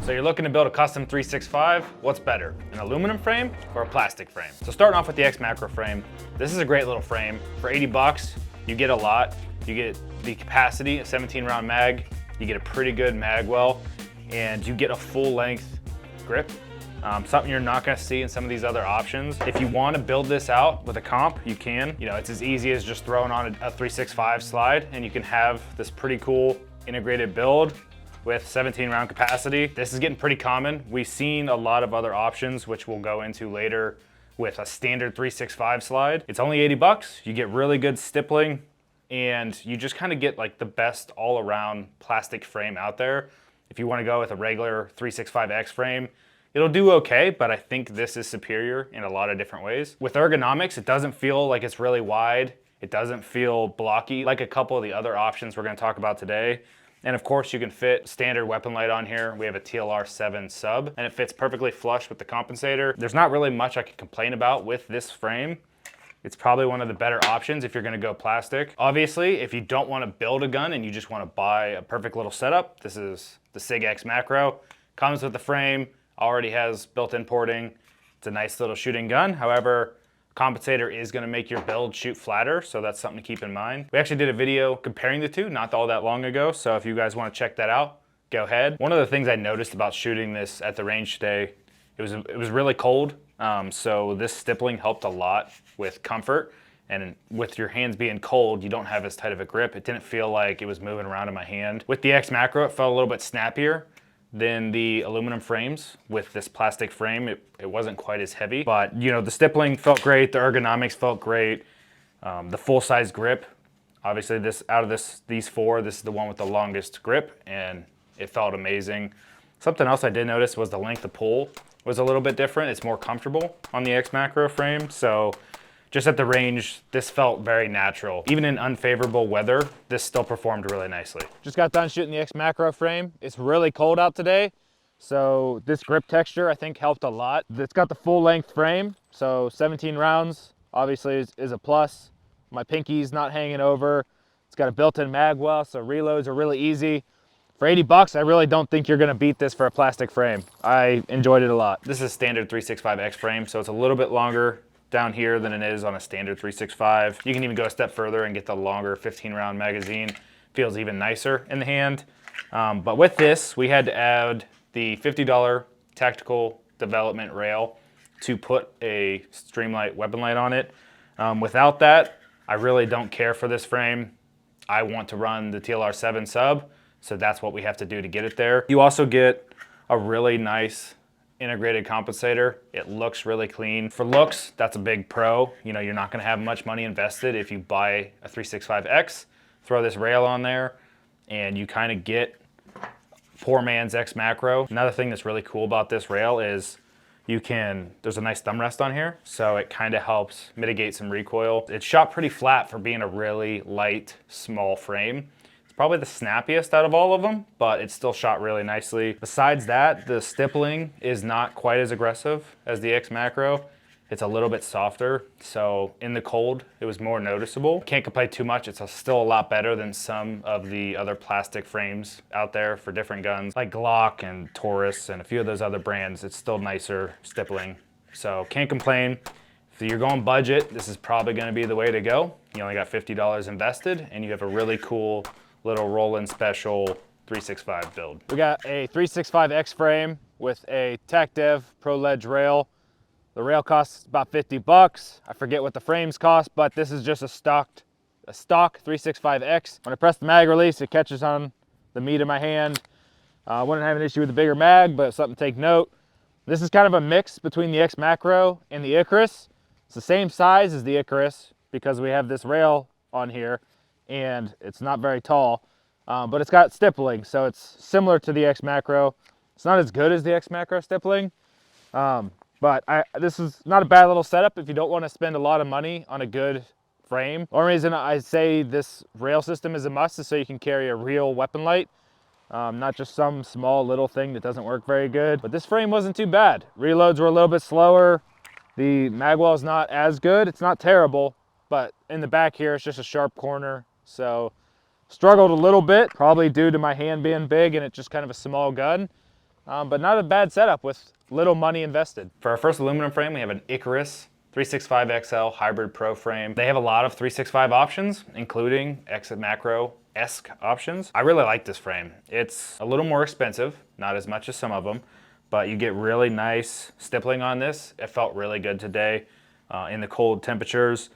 So you're looking to build a custom 365, what's better, an aluminum frame or a plastic frame? So starting off with the X Macro frame, this is a great little frame. For 80 bucks, you get a lot. You get the capacity, a 17 round mag, you get a pretty good mag well, and you get a full length grip. Something you're not gonna see in some of these other options. If you wanna build this out with a comp, you can. You know, it's as easy as just throwing on a 365 slide and you can have this pretty cool integrated build with 17 round capacity. This is getting pretty common. We've seen a lot of other options, which we'll go into later with a standard 365 slide. It's only 80 bucks. You get really good stippling and you just kind of get like the best all around plastic frame out there. If you wanna go with a regular 365X frame, it'll do okay, but I think this is superior in a lot of different ways. With ergonomics, it doesn't feel like it's really wide. It doesn't feel blocky like a couple of the other options we're gonna talk about today. And of course you can fit standard weapon light on here. We have a TLR7 sub and it fits perfectly flush with the compensator. There's not really much I can complain about with this frame. It's probably one of the better options if you're gonna go plastic. Obviously, if you don't wanna build a gun and you just wanna buy a perfect little setup, this is the SIG X Macro. Comes with the frame, already has built-in porting. It's a nice little shooting gun. However, compensator is gonna make your build shoot flatter, so that's something to keep in mind. We actually did a video comparing the two not all that long ago, so if you guys wanna check that out, go ahead. One of the things I noticed about shooting this at the range today, it was really cold, so this stippling helped a lot with comfort, and with your hands being cold, you don't have as tight of a grip. It didn't feel like it was moving around in my hand. With the X Macro, it felt a little bit snappier than the aluminum frames. With this plastic frame, it wasn't quite as heavy, but you know, the stippling felt great, the ergonomics felt great, the full size grip. Obviously these four, this is the one with the longest grip and it felt amazing. Something else I did notice was the length of pull was a little bit different. It's more comfortable on the X Macro frame, so just at the range, this felt very natural. Even in unfavorable weather, this still performed really nicely. Just got done shooting the X Macro frame. It's really cold out today, so this grip texture I think helped a lot. It's got the full length frame, so 17 rounds obviously is a plus. My pinky's not hanging over. It's got a built-in mag well, so reloads are really easy. For 80 bucks, I really don't think you're gonna beat this for a plastic frame. I enjoyed it a lot. This is a standard 365X frame, so it's a little bit longer down here than it is on a standard 365. You can even go a step further and get the longer 15 round magazine. Feels even nicer in the hand. But with this, we had to add the $50 tactical development rail to put a Streamlight weapon light on it. Without that, I really don't care for this frame. I want to run the TLR7 sub, so that's what we have to do to get it there. You also get a really nice integrated compensator. It looks really clean. For looks, that's a big pro. You know, you're not gonna have much money invested if you buy a 365X, throw this rail on there, and you kind of get poor man's X Macro. Another thing that's really cool about this rail is there's a nice thumb rest on here, so it kind of helps mitigate some recoil. It's shot pretty flat for being a really light, small frame. Probably the snappiest out of all of them, but it's still shot really nicely. Besides that, the stippling is not quite as aggressive as the X Macro. It's a little bit softer, so in the cold, it was more noticeable. Can't complain too much. It's still a lot better than some of the other plastic frames out there for different guns, like Glock and Taurus and a few of those other brands. It's still nicer stippling, so can't complain. If you're going budget, this is probably gonna be the way to go. You only got $50 invested, and you have a really cool little roll-in special 365 build. We got a 365X frame with a Tac Dev Pro Ledge rail. The rail costs about 50 bucks. I forget what the frames cost, but this is just a stock 365X. When I press the mag release, it catches on the meat of my hand. I wouldn't have an issue with the bigger mag, but something to take note. This is kind of a mix between the X Macro and the Icarus. It's the same size as the Icarus because we have this rail on here, and it's not very tall, but it's got stippling, so it's similar to the X Macro. It's not as good as the X Macro stippling, but this is not a bad little setup if you don't want to spend a lot of money on a good frame. The only reason I say this rail system is a must is so you can carry a real weapon light, not just some small little thing that doesn't work very good. But this frame wasn't too bad. Reloads were a little bit slower. The magwell is not as good. It's not terrible, but in the back here, it's just a sharp corner. So struggled a little bit, probably due to my hand being big and it's just kind of a small gun. but not a bad setup with little money invested. For our first aluminum frame, we have an Icarus 365 XL Hybrid Pro frame. They have a lot of 365 options, including exit macro-esque options. I really like this frame. It's a little more expensive, not as much as some of them, but you get really nice stippling on this. It felt really good today in the cold temperatures.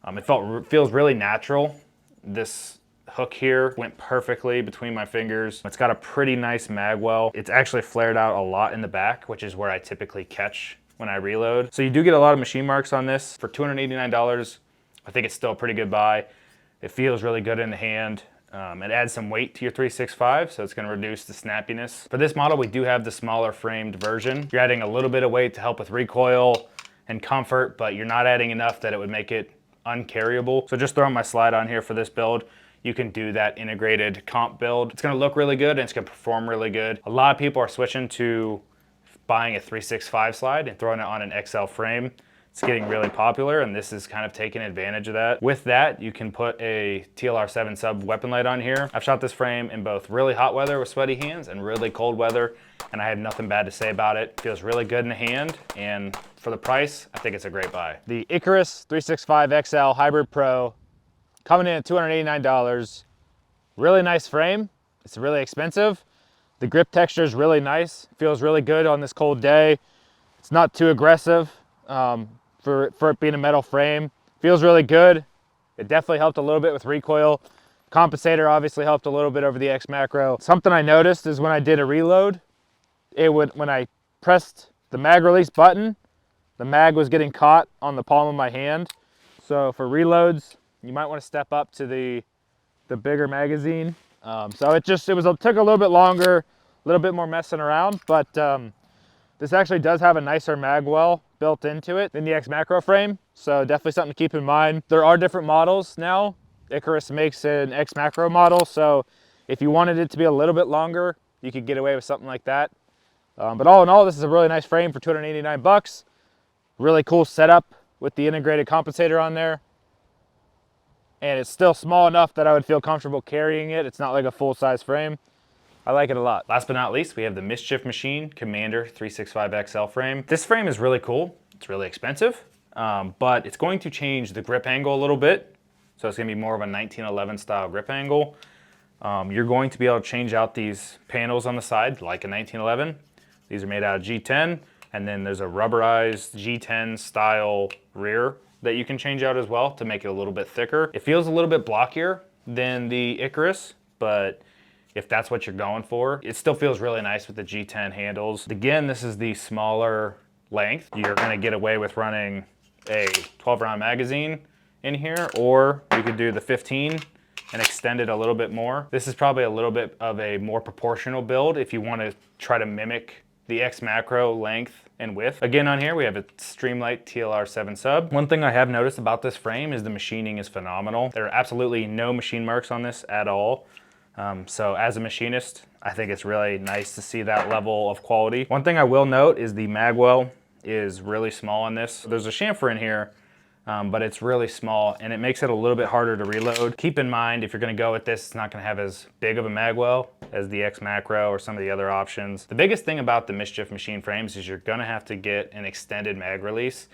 It feels really natural. This hook here went perfectly between my fingers. It's got a pretty nice mag well. It's actually flared out a lot in the back, which is where I typically catch when I reload. So you do get a lot of machine marks on this. For $289, I think it's still a pretty good buy. It feels really good in the hand. It adds some weight to your 365, so it's gonna reduce the snappiness. For this model, we do have the smaller framed version. You're adding a little bit of weight to help with recoil and comfort, but you're not adding enough that it would make it uncarryable. So just throwing my slide on here for this build, you can do that integrated comp build. It's gonna look really good and it's gonna perform really good. A lot of people are switching to buying a 365 slide and throwing it on an XL frame. It's getting really popular, and this is kind of taking advantage of that. With that, you can put a TLR7 sub weapon light on here. I've shot this frame in both really hot weather with sweaty hands and really cold weather, and I have nothing bad to say about it. It feels really good in the hand, and for the price, I think it's a great buy. The Icarus 365 XL Hybrid Pro, coming in at $289. Really nice frame. It's really expensive. The grip texture is really nice. Feels really good on this cold day. It's not too aggressive for it being a metal frame. Feels really good. It definitely helped a little bit with recoil. Compensator obviously helped a little bit over the X macro. Something I noticed is when I did a reload, when I pressed the mag release button, the mag was getting caught on the palm of my hand. So for reloads, you might want to step up to the bigger magazine. So it took a little bit longer, a little bit more messing around, but this actually does have a nicer mag well built into it than the X macro frame. So definitely something to keep in mind. There are different models now. Icarus makes an X macro model. So if you wanted it to be a little bit longer, you could get away with something like that. But all in all, this is a really nice frame for $289. Really cool setup with the integrated compensator on there. And it's still small enough that I would feel comfortable carrying it. It's not like a full-size frame. I like it a lot. Last but not least, we have the Mischief Machine Commander 365 XL frame. This frame is really cool. It's really expensive, but it's going to change the grip angle a little bit. So it's gonna be more of a 1911 style grip angle. You're going to be able to change out these panels on the side like a 1911. These are made out of G10, and then there's a rubberized G10 style rear that you can change out as well to make it a little bit thicker. It feels a little bit blockier than the Icarus, but if that's what you're going for, it still feels really nice with the G10 handles. Again, this is the smaller length. You're gonna get away with running a 12-round magazine in here, or you could do the 15 and extend it a little bit more. This is probably a little bit of a more proportional build if you wanna try to mimic the X macro length and width. Again, on here we have a Streamlight TLR7 sub. One thing I have noticed about this frame is the machining is phenomenal. There are absolutely no machine marks on this at all. So as a machinist, I think it's really nice to see that level of quality. One thing I will note is the mag well is really small on this. There's a chamfer in here, but it's really small and it makes it a little bit harder to reload. Keep in mind, if you're gonna go with this, it's not gonna have as big of a mag well as the X macro or some of the other options. The biggest thing about the Mischief machine frames is you're gonna have to get an extended mag release.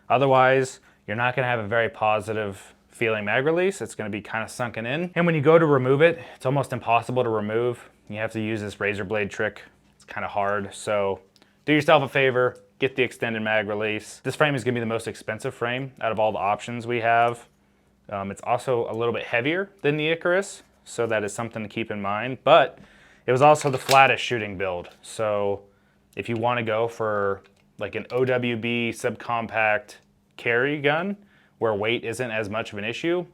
Otherwise, you're not gonna have a very positive feeling mag release. It's gonna be kind of sunken in. And when you go to remove it, it's almost impossible to remove. You have to use this razor blade trick. It's kind of hard. So do yourself a favor, get the extended mag release. This frame is gonna be the most expensive frame out of all the options we have. It's also a little bit heavier than the Icarus, so that is something to keep in mind, but it was also the flattest shooting build. So if you wanna go for like an OWB subcompact carry gun, where weight isn't as much of an issue,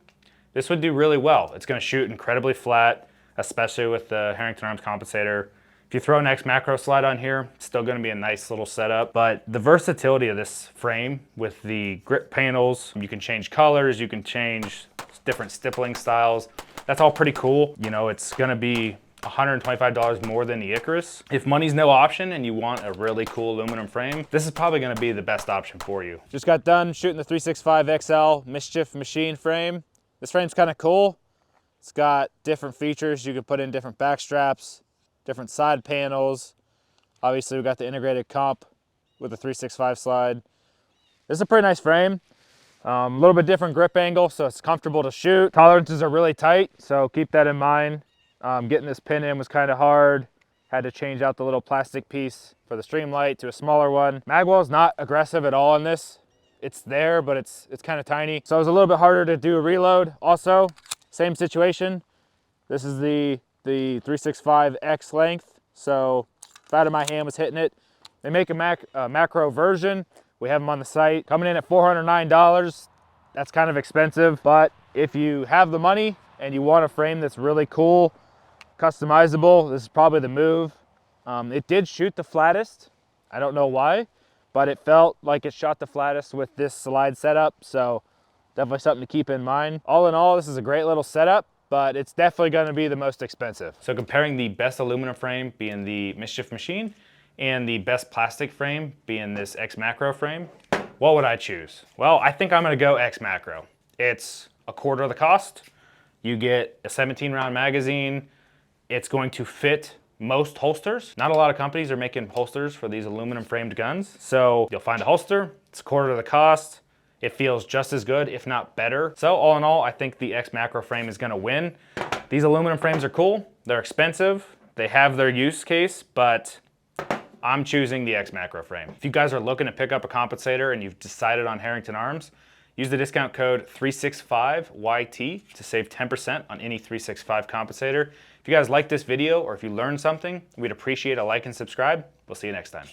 this would do really well. It's gonna shoot incredibly flat, especially with the Herrington Arms compensator. If you throw an X macro slide on here, it's still gonna be a nice little setup. But the versatility of this frame with the grip panels, you can change colors, you can change different stippling styles. That's all pretty cool. You know, it's gonna be $125 more than the Icarus. If money's no option and you want a really cool aluminum frame, this is probably gonna be the best option for you. Just got done shooting the 365 XL Mischief machine frame. This frame's kind of cool. It's got different features. You can put in different back straps, different side panels. Obviously we got the integrated comp with the 365 slide. This is a pretty nice frame. A little bit different grip angle, so it's comfortable to shoot. Tolerances are really tight, so keep that in mind. Getting this pin in was kind of hard. Had to change out the little plastic piece for the Streamlight to a smaller one. Magwell is not aggressive at all on this. It's there, but it's kind of tiny. So it was a little bit harder to do a reload. Also, same situation. This is the 365X length, so fat of my hand was hitting it. They make a macro version. We have them on the site. Coming in at $409. That's kind of expensive, but if you have the money and you want a frame that's really cool, customizable, this is probably the move. It did shoot the flattest. I don't know why, but it felt like it shot the flattest with this slide setup, so definitely something to keep in mind. All in all, this is a great little setup, but it's definitely going to be the most expensive. So comparing the best aluminum frame being the Mischief machine and the best plastic frame being this X Macro frame, what would I choose? Well, I think I'm going to go X Macro. It's a quarter of the cost. You get a 17-round magazine. It's going to fit most holsters. Not a lot of companies are making holsters for these aluminum framed guns. So you'll find a holster, it's a quarter of the cost. It feels just as good, if not better. So all in all, I think the X Macro frame is gonna win. These aluminum frames are cool, they're expensive, they have their use case, but I'm choosing the X Macro frame. If you guys are looking to pick up a compensator and you've decided on Herrington Arms, use the discount code 365YT to save 10% on any 365 compensator. If you guys like this video or if you learned something, we'd appreciate a like and subscribe. We'll see you next time.